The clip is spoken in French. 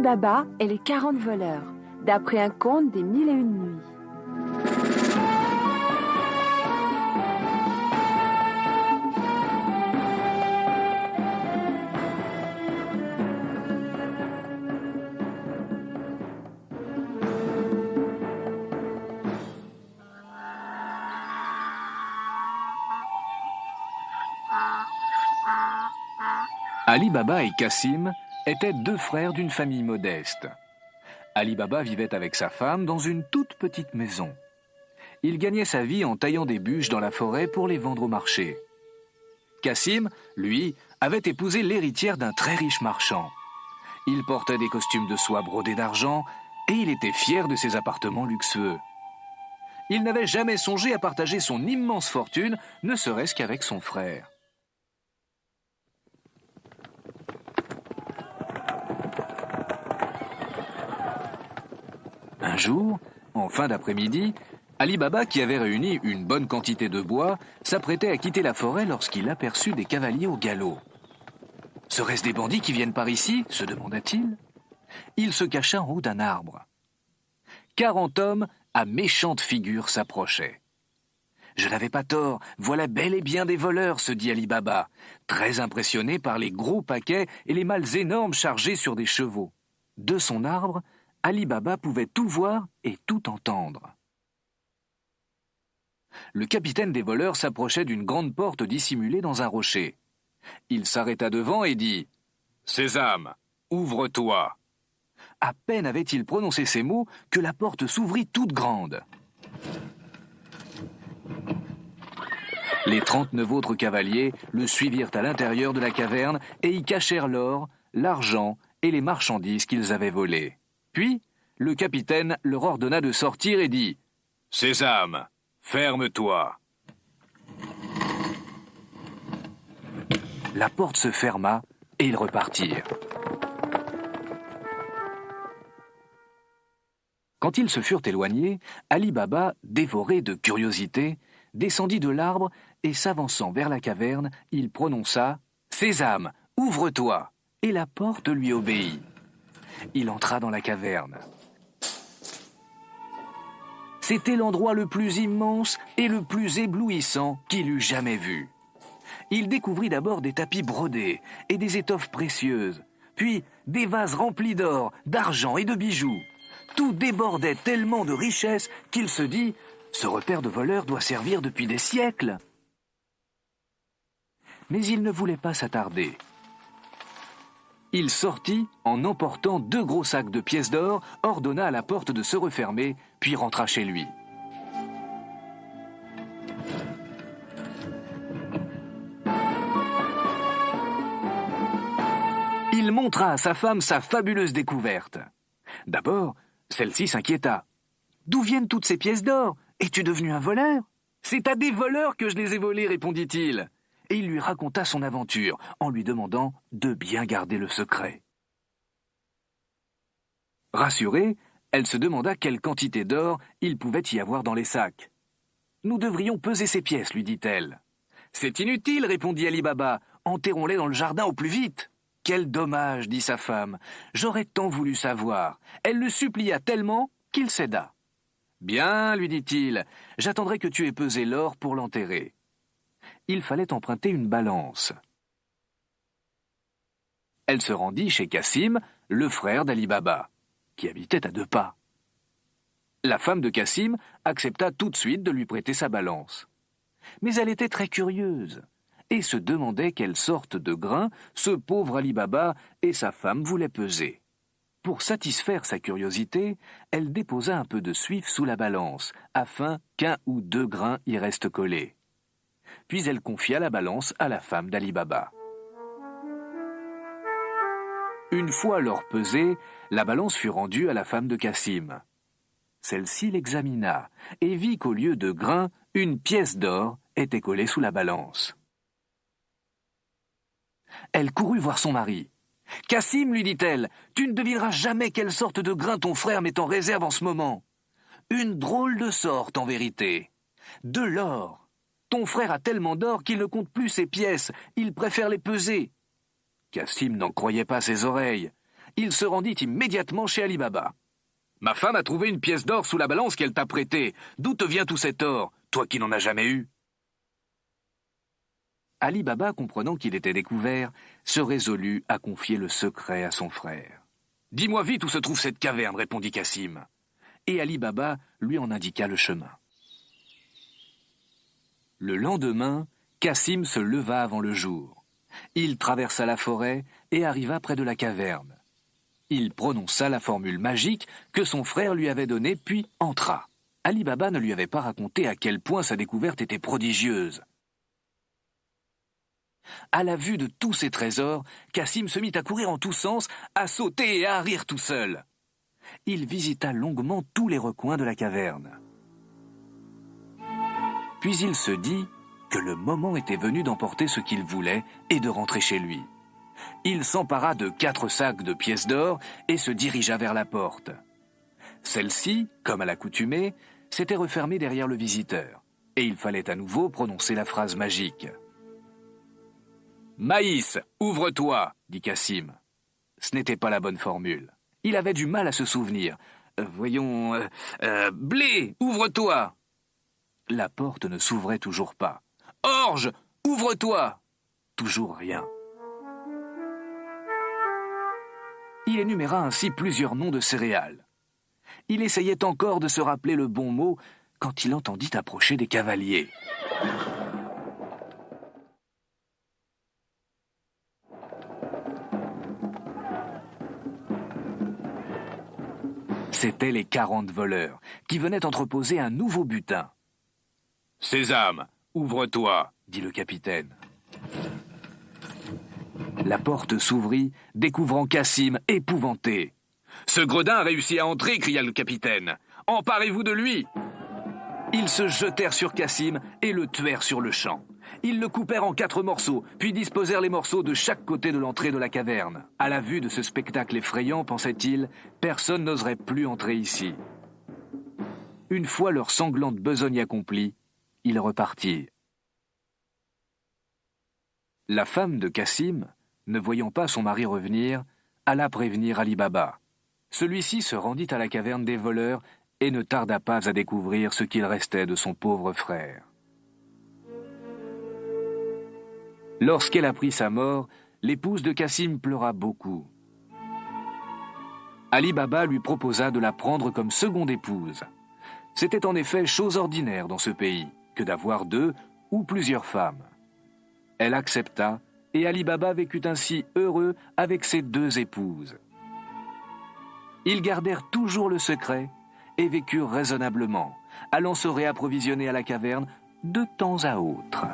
Ali Baba et les 40 voleurs, d'après un conte des 1001 nuits. Ali Baba et Cassim étaient deux frères d'une famille modeste. Ali Baba vivait avec sa femme dans une toute petite maison. Il gagnait sa vie en taillant des bûches dans la forêt pour les vendre au marché. Cassim, lui, avait épousé l'héritière d'un très riche marchand. Il portait des costumes de soie brodés d'argent et il était fier de ses appartements luxueux. Il n'avait jamais songé à partager son immense fortune, ne serait-ce qu'avec son frère. Un jour, en fin d'après-midi, Ali Baba, qui avait réuni une bonne quantité de bois, s'apprêtait à quitter la forêt lorsqu'il aperçut des cavaliers au galop. « Seraient-ce des bandits qui viennent par ici ?» se demanda-t-il. Il se cacha en haut d'un arbre. 40 hommes à méchante figure s'approchaient. « Je n'avais pas tort, voilà bel et bien des voleurs » se dit Ali Baba, très impressionné par les gros paquets et les malles énormes chargés sur des chevaux. De son arbre, Ali Baba pouvait tout voir et tout entendre. Le capitaine des voleurs s'approchait d'une grande porte dissimulée dans un rocher. Il s'arrêta devant et dit « Sésame, ouvre-toi » À peine avait-il prononcé ces mots que la porte s'ouvrit toute grande. Les 39 autres cavaliers le suivirent à l'intérieur de la caverne et y cachèrent l'or, l'argent et les marchandises qu'ils avaient volées. Puis, le capitaine leur ordonna de sortir et dit « Sésame, ferme-toi » La porte se ferma et ils repartirent. Quand ils se furent éloignés, Ali Baba, dévoré de curiosité, descendit de l'arbre et s'avançant vers la caverne, il prononça « Sésame, ouvre-toi » et la porte lui obéit. Il entra dans la caverne. C'était l'endroit le plus immense et le plus éblouissant qu'il eût jamais vu. Il découvrit d'abord des tapis brodés et des étoffes précieuses, puis des vases remplis d'or, d'argent et de bijoux. Tout débordait tellement de richesses qu'il se dit « Ce repère de voleurs doit servir depuis des siècles ». Mais il ne voulait pas s'attarder. Il sortit en emportant 2 gros sacs de pièces d'or, ordonna à la porte de se refermer, puis rentra chez lui. Il montra à sa femme sa fabuleuse découverte. D'abord, celle-ci s'inquiéta. « D'où viennent toutes ces pièces d'or? Es-tu devenu un voleur ?»« C'est à des voleurs que je les ai volées, répondit-il. Et il lui raconta son aventure, en lui demandant de bien garder le secret. Rassurée, elle se demanda quelle quantité d'or il pouvait y avoir dans les sacs. « Nous devrions peser ces pièces, lui dit-elle. « C'est inutile, répondit Ali Baba, enterrons-les dans le jardin au plus vite. »« Quel dommage, dit sa femme, j'aurais tant voulu savoir. » Elle le supplia tellement qu'il céda. « Bien, lui dit-il, j'attendrai que tu aies pesé l'or pour l'enterrer. » Il fallait emprunter une balance. Elle se rendit chez Cassim, le frère d'Ali Baba, qui habitait à 2 pas. La femme de Cassim accepta tout de suite de lui prêter sa balance. Mais elle était très curieuse et se demandait quelle sorte de grain ce pauvre Ali Baba et sa femme voulaient peser. Pour satisfaire sa curiosité, elle déposa un peu de suif sous la balance, afin qu'1 ou 2 grains y restent collés. Puis elle confia la balance à la femme d'Ali Baba. Une fois l'or pesé, la balance fut rendue à la femme de Cassim. Celle-ci l'examina et vit qu'au lieu de grains, une pièce d'or était collée sous la balance. Elle courut voir son mari. « Cassim, lui dit-elle, tu ne devineras jamais quelle sorte de grain ton frère met en réserve en ce moment. Une drôle de sorte, en vérité. De l'or. Ton frère a tellement d'or qu'il ne compte plus ses pièces, il préfère les peser. » Cassim n'en croyait pas ses oreilles. il se rendit immédiatement chez Ali Baba. « Ma femme a trouvé une pièce d'or sous la balance qu'elle t'a prêtée. D'où te vient tout cet or, toi qui n'en as jamais eu ?» Ali Baba, comprenant qu'il était découvert, se résolut à confier le secret à son frère. « Dis-moi vite où se trouve cette caverne, répondit Cassim. Et Ali Baba lui en indiqua le chemin. Le lendemain, Cassim se leva avant le jour. Il traversa la forêt et arriva près de la caverne. Il prononça la formule magique que son frère lui avait donnée, puis entra. Ali Baba ne lui avait pas raconté à quel point sa découverte était prodigieuse. À la vue de tous ces trésors, Cassim se mit à courir en tous sens, à sauter et à rire tout seul. Il visita longuement tous les recoins de la caverne. Puis il se dit que le moment était venu d'emporter ce qu'il voulait et de rentrer chez lui. Il s'empara de 4 sacs de pièces d'or et se dirigea vers la porte. Celle-ci, comme à l'accoutumée, s'était refermée derrière le visiteur, et il fallait à nouveau prononcer la phrase magique. « Maïs, ouvre-toi » dit Cassim. Ce n'était pas la bonne formule. Il avait du mal à se souvenir. Blé, ouvre-toi » La porte ne s'ouvrait toujours pas. « Orge, ouvre-toi » Toujours rien. Il énuméra ainsi plusieurs noms de céréales. Il essayait encore de se rappeler le bon mot quand il entendit approcher des cavaliers. C'étaient les 40 voleurs qui venaient entreposer un nouveau butin. « Sésame, ouvre-toi » dit le capitaine. La porte s'ouvrit, découvrant Cassim épouvanté. « Ce gredin a réussi à entrer » cria le capitaine. « Emparez-vous de lui !» Ils se jetèrent sur Cassim et le tuèrent sur le champ. Ils le coupèrent en 4 morceaux, puis disposèrent les morceaux de chaque côté de l'entrée de la caverne. À la vue de ce spectacle effrayant, pensait-il, personne n'oserait plus entrer ici. Une fois leur sanglante besogne accomplie, ils repartirent. La femme de Cassim, ne voyant pas son mari revenir, alla prévenir Ali Baba. Celui-ci se rendit à la caverne des voleurs et ne tarda pas à découvrir ce qu'il restait de son pauvre frère. Lorsqu'elle apprit sa mort, l'épouse de Cassim pleura beaucoup. Ali Baba lui proposa de la prendre comme seconde épouse. C'était en effet chose ordinaire dans ce pays que d'avoir 2 ou plusieurs femmes. Elle accepta et Ali Baba vécut ainsi heureux avec ses 2 épouses. Ils gardèrent toujours le secret et vécurent raisonnablement, allant se réapprovisionner à la caverne de temps à autre.